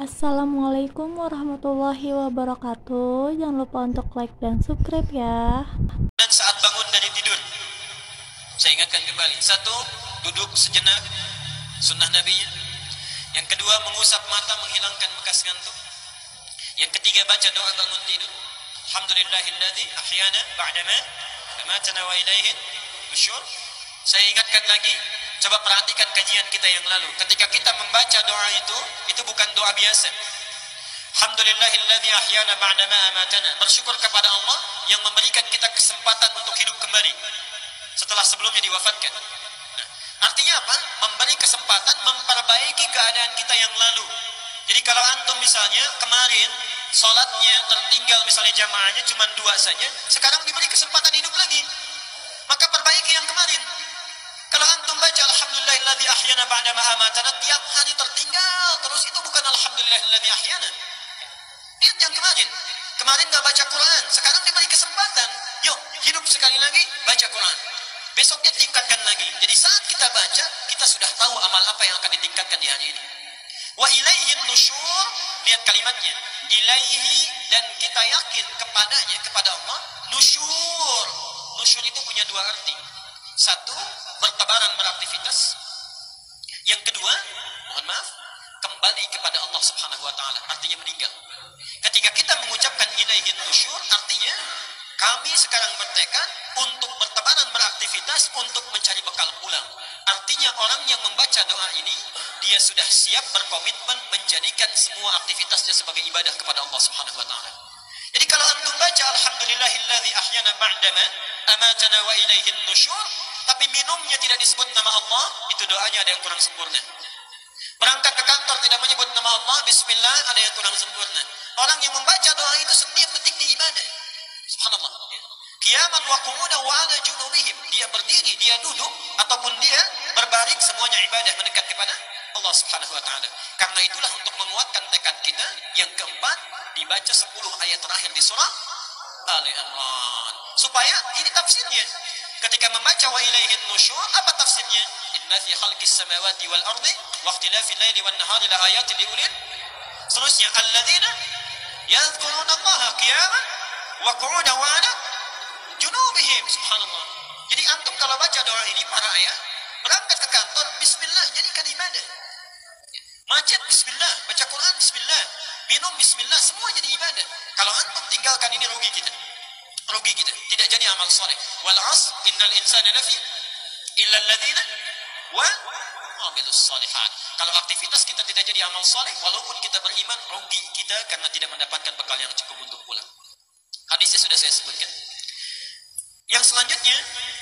Assalamualaikum warahmatullahi wabarakatuh. Jangan lupa untuk like dan subscribe ya. Dan saat bangun dari tidur, saya ingatkan kembali. Satu, duduk sejenak, sunnah nabinya. Yang kedua, mengusap mata menghilangkan bekas ngantuk. Yang ketiga, baca doa bangun tidur. Alhamdulillahilladzi ahyana ba'dama amatana wa ilaihin nusyur. Saya ingatkan lagi, coba perhatikan kajian kita yang lalu. Ketika kita membaca doa itu bukan doa biasa. Alhamdulillahilladzi ahyana ba'dama amatana. Bersyukur kepada Allah yang memberikan kita kesempatan untuk hidup kembali setelah sebelumnya diwafatkan. Nah, artinya apa? Memberi kesempatan memperbaiki keadaan kita yang lalu. Jadi kalau antum misalnya kemarin sholatnya tertinggal, misalnya jamaahnya cuma 2 saja, sekarang diberi kesempatan hidup lagi, maka perbaiki yang kemarin. Kalau antum baca Alhamdulillahilladzi ahyana ba'dama amatana tiap hari tertinggal terus, itu bukan Alhamdulillahilladzi ahyana. Lihat yang kemarin. Kemarin nggak baca Quran, sekarang diberi kesempatan. Yuk, hidup sekali lagi, baca Quran. Besoknya tingkatkan lagi. Jadi saat kita baca, kita sudah tahu amal apa yang akan ditingkatkan di hari ini. Wa ilaihin nusyur, lihat kalimatnya. Ilaihi, dan kita yakin kepadanya, kepada Allah. Nusyur. Nusyur itu punya 2 arti. Satu, bertebaran beraktivitas. Yang kedua, mohon maaf, kembali kepada Allah Subhanahu wa taala, artinya meninggal. Ketika kita mengucapkan ilaihin nusyur, artinya kami sekarang bertekad untuk bertebaran beraktivitas untuk mencari bekal pulang. Artinya orang yang membaca doa ini, dia sudah siap berkomitmen menjadikan semua aktivitasnya sebagai ibadah kepada Allah Subhanahu wa taala. Jadi kalau antum baca Alhamdulillahilladzi ahyana ba'dama amatana wa ilaihin nusyur, tapi minumnya tidak disebut nama Allah, itu doanya ada yang kurang sempurna. Berangkat ke kantor tidak menyebut nama Allah, bismillah, ada yang kurang sempurna. Orang yang membaca doa itu setiap detik di ibadah. Subhanallah. Qiyaman wa qu'udan wa 'ala junubihim. Dia berdiri, dia duduk, ataupun dia berbaring, semuanya ibadah mendekat kepada Allah Subhanahu wa taala. Karena itulah untuk menguatkan tekad kita, yang keempat, dibaca 10 ayat terakhir di surah Ali Imran. Supaya ini tafsirnya. Ketika membaca wa ilaihin nusyur, apa tafsirnya? Inna fi khalqis samawati wal ardi wa ikhtilafil laili wan nahari la ayatin li ulil. Seterusnya, alladzina yadhkuruna Allaha qiyaman wa qu'udan wa 'ala junubihim. Subhanallah. Jadi antum kalau baca doa ini, para ayah, berangkat ke kantor, bismillah, jadikan ibadah. Macet, bismillah. Baca Quran, bismillah. Minum, bismillah. Semua jadi ibadah. Kalau antum tinggalkan ini, rugi kita. Rugi kita. Tidak jadi amal soleh. Wal 'asr innal insana lafi illa alladzina wa amilus solihat. Kalau aktivitas kita tidak jadi amal soleh, walaupun kita beriman, rugi kita karena tidak mendapatkan bekal yang cukup untuk pulang. Hadisnya sudah saya sebutkan. Yang selanjutnya,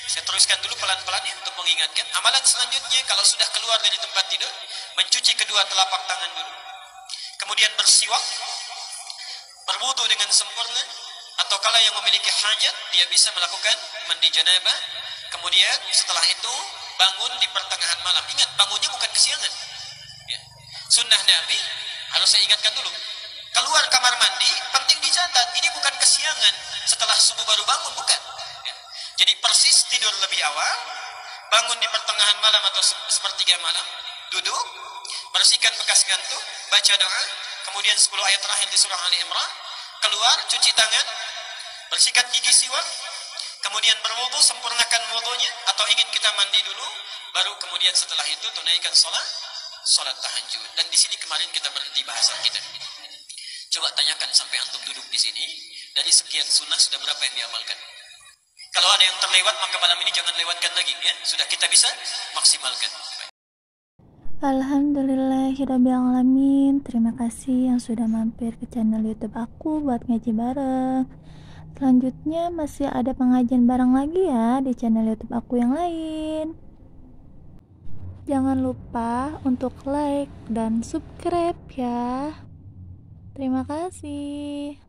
saya teruskan dulu pelan-pelan ya, untuk mengingatkan. Amalan selanjutnya, kalau sudah keluar dari tempat tidur, mencuci kedua telapak tangan dulu. Kemudian bersiwak, berwudu dengan sempurna, atau kalau yang memiliki hajat, dia bisa melakukan mandi janabah. Kemudian setelah itu, bangun di pertengahan malam. Ingat, bangunnya bukan kesiangan. Ya. Sunnah Nabi, harus saya ingatkan dulu. Keluar kamar mandi, penting dicatat, ini bukan kesiangan. Setelah subuh baru bangun, bukan. Jadi persis tidur lebih awal, bangun di pertengahan malam atau sepertiga malam, duduk, bersihkan bekas ngantuk, baca doa, kemudian 10 ayat terakhir di surah Ali Imran, keluar, cuci tangan, bersihkan gigi siwak, kemudian berwudu, sempurnakan wudunya, atau ingin kita mandi dulu, baru kemudian setelah itu tunaikan sholat tahajud. Dan di sini kemarin kita berhenti bahasan kita. Coba tanyakan sampai antum duduk di sini, dari sekian sunnah sudah berapa yang diamalkan? Kalau ada yang terlewat, maka malam ini jangan lewatkan lagi ya. Sudah kita bisa maksimalkan. Alhamdulillahirrabbilalamin. Terima kasih yang sudah mampir ke channel YouTube aku buat ngaji bareng. Selanjutnya masih ada pengajian bareng lagi ya di channel YouTube aku yang lain. Jangan lupa untuk like dan subscribe ya. Terima kasih.